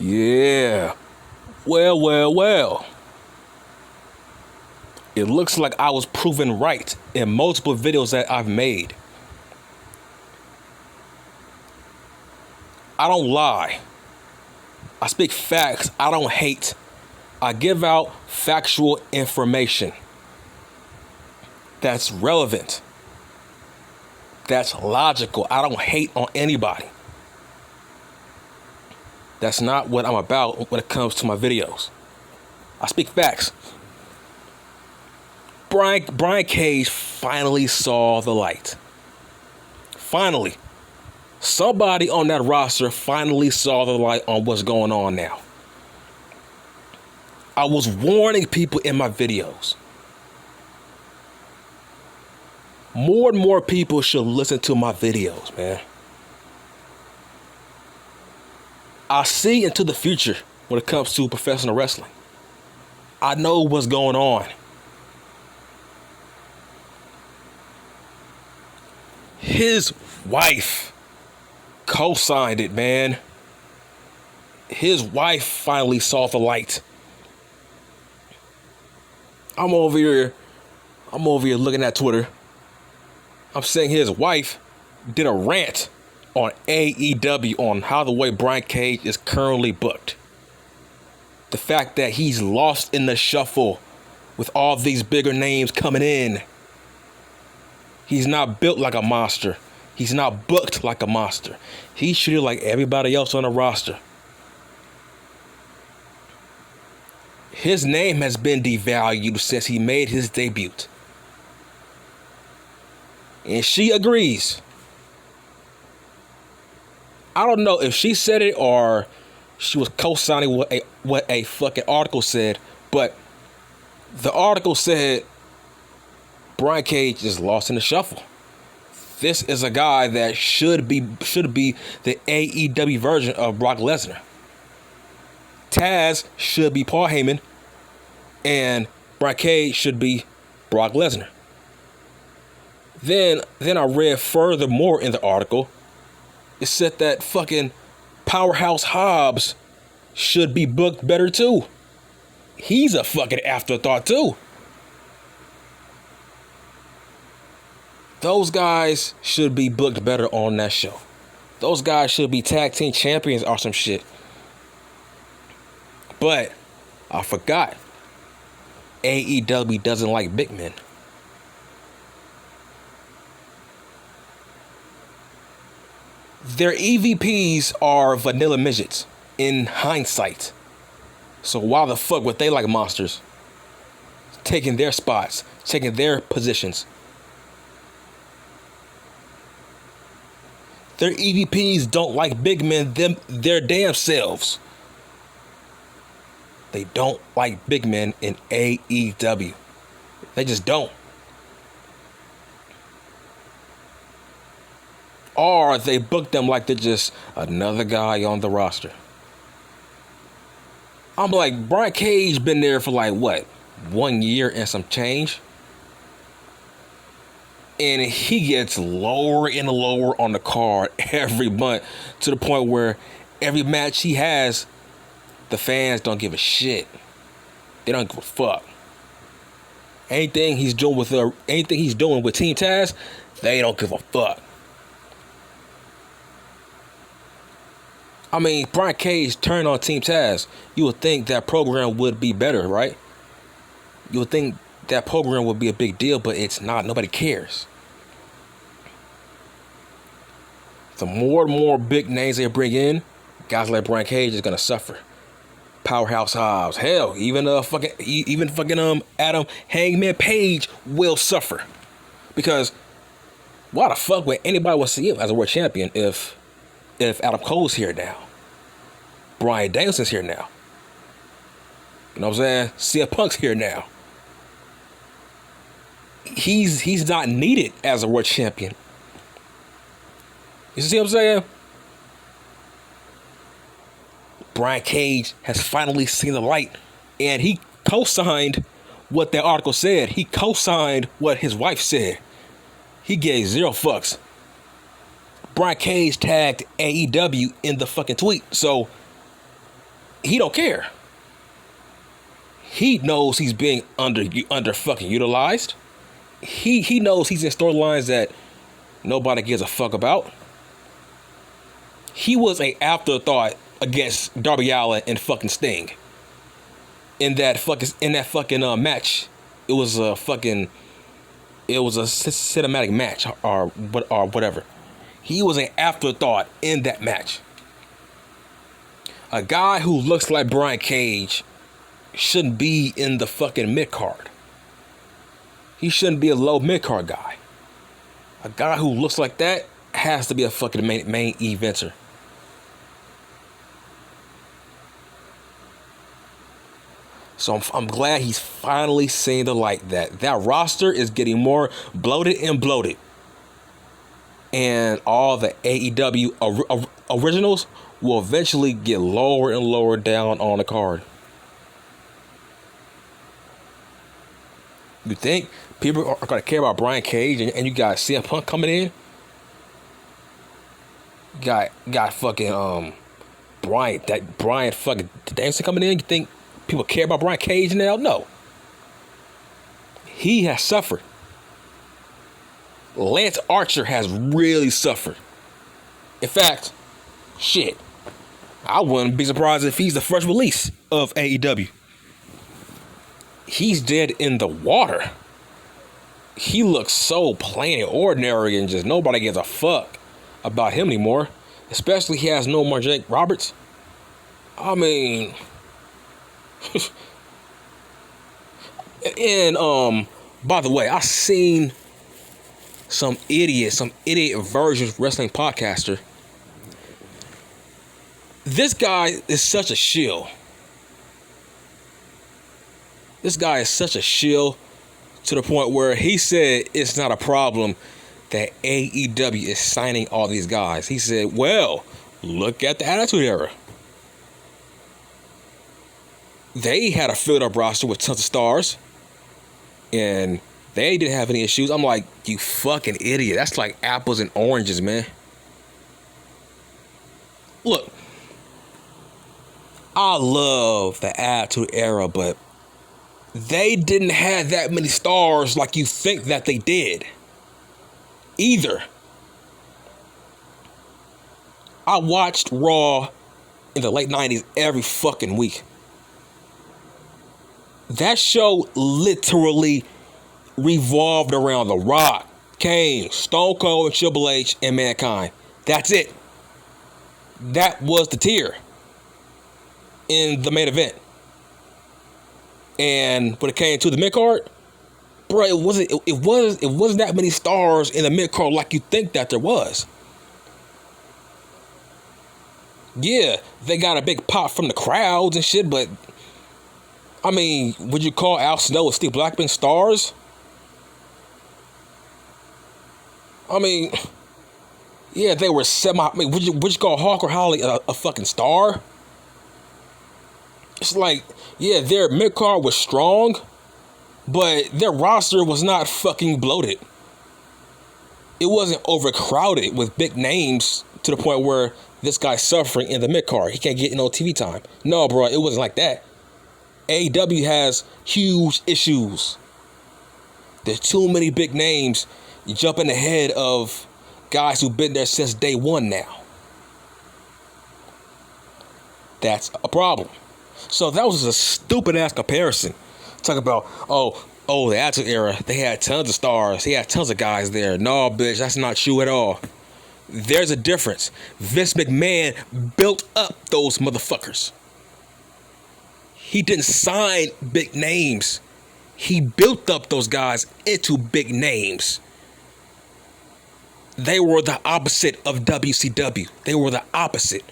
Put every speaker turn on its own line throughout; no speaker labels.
Yeah. Well. It looks like I was proven right in multiple videos that I've made. I don't lie. I speak facts. I don't hate. I give out factual information that's relevant, that's logical. I don't hate on anybody. That's not what I'm about when it comes to my videos. I speak facts. Brian Cage finally saw the light. Finally. Somebody on that roster finally saw the light on what's going on now. I was warning people in my videos. More and more people should listen to my videos, man. I see into the future when it comes to professional wrestling. I know what's going on. His wife co-signed it, man. His wife finally saw the light. I'm over here looking at Twitter. I'm saying his wife did a rant on AEW on how the way Brian Cage is currently booked. The fact that he's lost in the shuffle with all these bigger names coming in. He's not built like a monster. He's not booked like a monster. He's treated like everybody else on the roster. His name has been devalued since he made his debut. And she agrees. I don't know if she said it or she was co-signing what a fucking article said, but the article said Brian Cage is lost in the shuffle. This is a guy that should be the AEW version of Brock Lesnar. Taz should be Paul Heyman, and Brian Cage should be Brock Lesnar. Then I read furthermore in the article. It said that fucking Powerhouse Hobbs should be booked better too. He's a fucking afterthought too. Those guys should be booked better on that show. Those guys should be tag team champions or some shit. But I forgot. AEW doesn't like big men. Their EVPs are vanilla midgets in hindsight. So why the fuck would they like monsters? Taking their spots, taking their positions. Their EVPs don't like big men their damn selves. They don't like big men in AEW. They just don't. Or they book them like they're just another guy on the roster. I'm like, Brian Cage been there for like what? 1 year and some change? And he gets lower and lower on the card every month to the point where every match he has, the fans don't give a shit. They don't give a fuck. Anything he's doing with Team Taz, they don't give a fuck. I mean, Brian Cage turned on Team Taz. You would think that program would be better, right? You would think that program would be a big deal, but it's not. Nobody cares. The more and more big names they bring in, guys like Brian Cage is gonna suffer. Powerhouse Hobbs, hell, even Adam Hangman Page will suffer, because why the fuck would anybody want to see him as a world champion if Adam Cole's here now, Bryan Danielson's here now, you know what I'm saying? CM Punk's here now. He's not needed as a world champion. You see what I'm saying? Brian Cage has finally seen the light, and he co-signed what that article said. He co-signed what his wife said. He gave zero fucks. Brian Cage tagged AEW in the fucking tweet. So he don't care. He knows he's being under fucking utilized. He knows he's in storylines that nobody gives a fuck about. He was a afterthought against Darby Allin and fucking Sting. In that fucking match, it was a cinematic match or whatever. He was an afterthought in that match. A guy who looks like Brian Cage shouldn't be in the fucking mid-card. He shouldn't be a low mid-card guy. A guy who looks like that has to be a fucking main eventer. So I'm glad he's finally seeing the light. That roster is getting more bloated and bloated. And all the AEW originals will eventually get lower and lower down on the card. You think people are going to care about Brian Cage and you got CM Punk coming in? Got fucking Brian fucking Danielson coming in? You think people care about Brian Cage now? No. He has suffered. Lance Archer has really suffered. In fact, shit, I wouldn't be surprised if he's the first release of AEW. He's dead in the water. He looks so plain and ordinary and just nobody gives a fuck about him anymore. Especially he has no more Jake Roberts. I mean... And by the way, I seen some idiot version wrestling podcaster. This guy is such a shill. This guy is such a shill to the point where he said it's not a problem that AEW is signing all these guys. He said, well, look at the Attitude Era. They had a filled up roster with tons of stars. And they didn't have any issues. I'm like, you fucking idiot. That's like apples and oranges, man. Look, I love the Attitude Era, but they didn't have that many stars like you think that they did. Either. I watched Raw in the late 90s every fucking week. That show literally revolved around The Rock, Kane, Stone Cold, and Triple H, and Mankind. That's it. That was the tier in the main event. And when it came to the mid card, bro, it wasn't that many stars in the mid card like you think that there was. Yeah, they got a big pop from the crowds and shit, but I mean, would you call Al Snow and Steve Blackman stars? I mean, yeah, they were would you call Hawk or Holly a fucking star? It's like, yeah, their mid card was strong, but their roster was not fucking bloated. It wasn't overcrowded with big names to the point where this guy's suffering in the mid card. He can't get no TV time. No, bro, it wasn't like that. AEW has huge issues. There's too many big names jumping ahead of guys who've been there since day one now. That's a problem. So that was a stupid ass comparison. Talk about, the Attitude Era, they had tons of stars. He had tons of guys there. No, bitch, that's not true at all. There's a difference. Vince McMahon built up those motherfuckers. He didn't sign big names. He built up those guys into big names. They were the opposite of WCW. They were the opposite.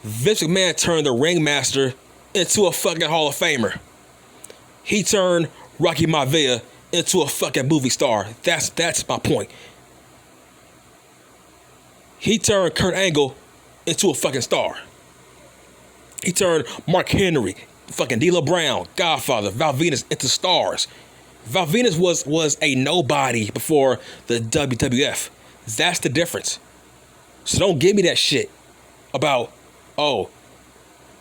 Vince McMahon turned the ringmaster into a fucking Hall of Famer. He turned Rocky Maivia into a fucking movie star. That's my point. He turned Kurt Angle into a fucking star. He turned Mark Henry, fucking D'Lo Brown, Godfather, Val Venis into stars. Val Venis was a nobody before the WWF. That's the difference. So don't give me that shit about,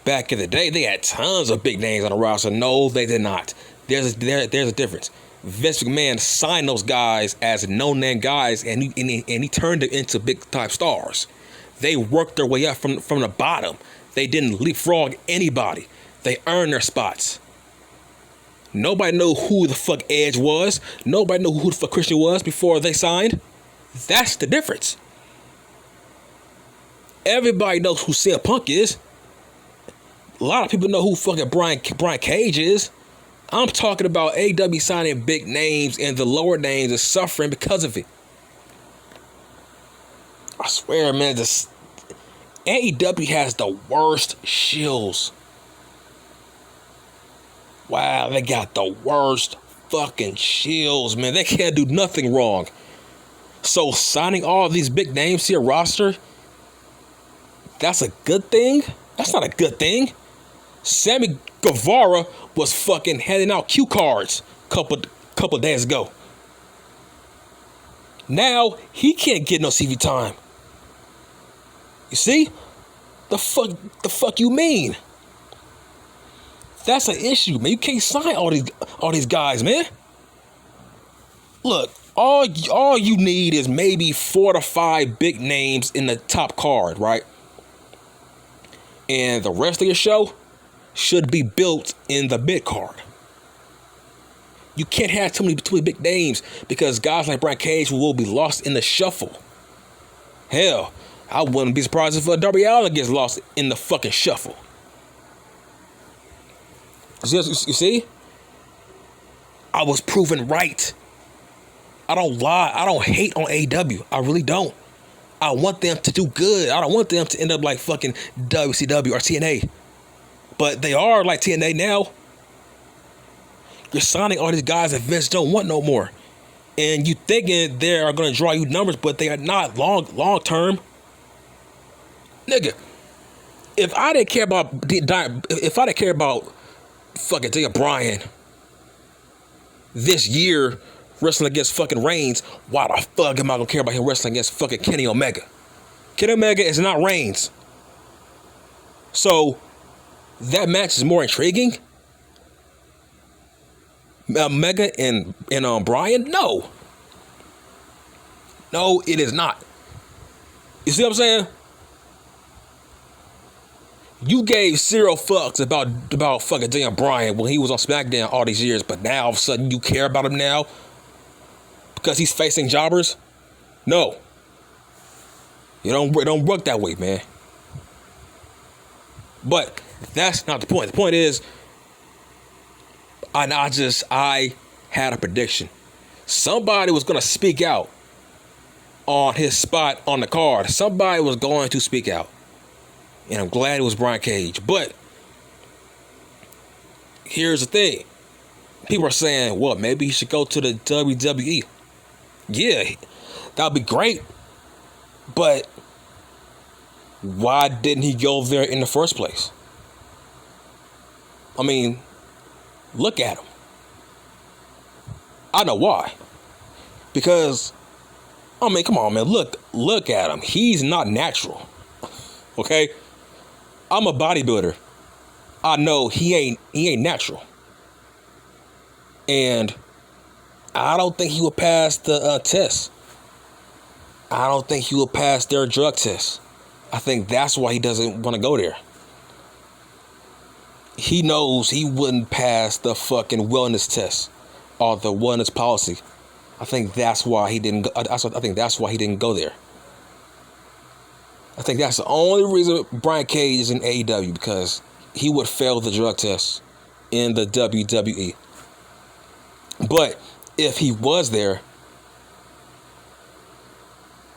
back in the day, they had tons of big names on the roster. No, they did not. There's a difference. Vince McMahon signed those guys as no-name guys, and he turned them into big-time stars. They worked their way up from the bottom. They didn't leapfrog anybody. They earned their spots. Nobody knew who the fuck Edge was. Nobody knew who the fuck Christian was before they signed. That's the difference. Everybody knows who CM Punk is. A lot of people know who fucking Brian Cage is. I'm talking about AEW signing big names, and the lower names are suffering because of it. I swear, man, this AEW has the worst shills. Wow, they got the worst fucking shills, man. They can't do nothing wrong. So signing all these big names to your roster, that's a good thing? That's not a good thing. Sammy Guevara was fucking handing out cue cards couple days ago. Now he can't get no CV time. You see? The fuck you mean? That's an issue, man. You can't sign all these guys, man. Look, all you need is maybe 4 to 5 big names in the top card, right? And the rest of your show should be built in the mid card. You can't have too many big names, because guys like Brian Cage will be lost in the shuffle. Hell, I wouldn't be surprised if Darby Allin gets lost in the fucking shuffle. You see? I was proven right. I don't lie. I don't hate on AEW. I really don't. I want them to do good. I don't want them to end up like fucking WCW or TNA. But they are like TNA now. You're signing all these guys that Vince don't want no more. And you thinking they are going to draw you numbers, but they are not long term. Nigga, if I didn't care about fucking Daniel Bryan this year wrestling against fucking Reigns, why the fuck am I gonna care about him wrestling against fucking Kenny Omega? Kenny Omega is not Reigns. So that match is more intriguing. Omega and Bryan? No, it is not. You see what I'm saying? You gave 0 fucks about fucking Daniel Bryan when he was on SmackDown all these years, but now all of a sudden you care about him now because he's facing jobbers? No. It don't work that way, man. But that's not the point. The point is, I had a prediction. Somebody was going to speak out on his spot on the card. Somebody was going to speak out. And I'm glad it was Brian Cage. But here's the thing. People are saying, well, maybe he should go to the WWE. Yeah, that would be great. But why didn't he go there in the first place? I mean, look at him. I know why. Because, I mean, come on, man. Look at him. He's not natural. Okay? I'm a bodybuilder. I know he ain't natural. And I don't think he will pass the test. I don't think he will pass their drug test. I think that's why he doesn't want to go there. He knows he wouldn't pass the fucking wellness test or the wellness policy. I think that's why he didn't go. I think that's why he didn't go there. I think that's the only reason Brian Cage is in AEW, because he would fail the drug test in the WWE. But if he was there,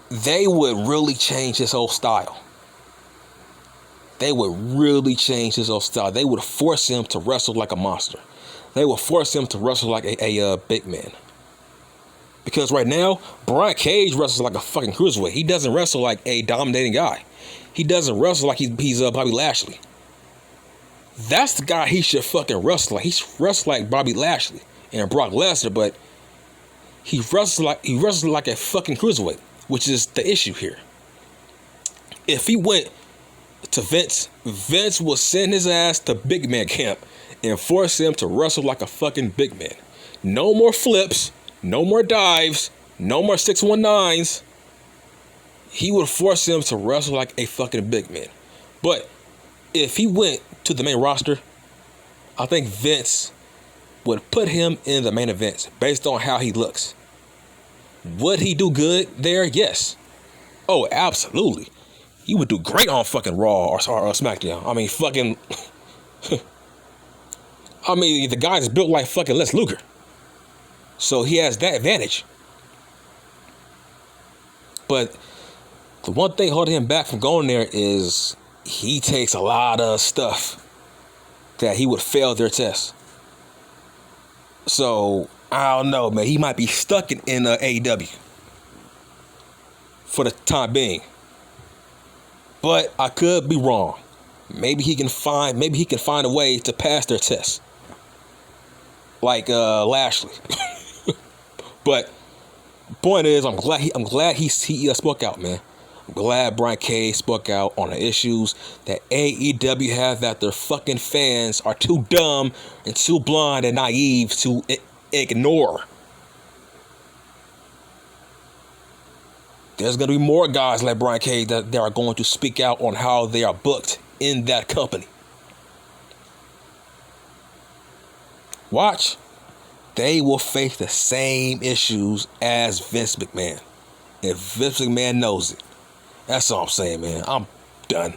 they would really change his whole style. They would really change his whole style. They would force him to wrestle like a monster. They would force him to wrestle like a big man. Because right now, Brian Cage wrestles like a fucking cruiserweight. He doesn't wrestle like a dominating guy. He doesn't wrestle like he's Bobby Lashley. That's the guy he should fucking wrestle like. He wrestles like Bobby Lashley and Brock Lesnar, but he wrestles like a fucking cruiserweight, which is the issue here. If he went to Vince, Vince will send his ass to big man camp and force him to wrestle like a fucking big man. No more flips, no more dives, no more 619s. He would force him to wrestle like a fucking big man. But if he went to the main roster, I think Vince would put him in the main events based on how he looks. Would he do good there? Yes. Oh, absolutely. He would do great on fucking Raw or SmackDown. I mean, fucking... I mean, the guy's built like fucking Les Luger. So he has that advantage. But the one thing holding him back from going there is he takes a lot of stuff that he would fail their test. So, I don't know, man. He might be stuck in AEW for the time being. But I could be wrong. Maybe he can find a way to pass their test. Like Lashley. But point is, I'm glad he spoke out, man. I'm glad Brian Cage spoke out on the issues that AEW have, that their fucking fans are too dumb and too blind and naive to ignore. There's going to be more guys like Brian Cage that are going to speak out on how they are booked in that company. Watch. They will face the same issues as Vince McMahon. And Vince McMahon knows it. That's all I'm saying, man. I'm done.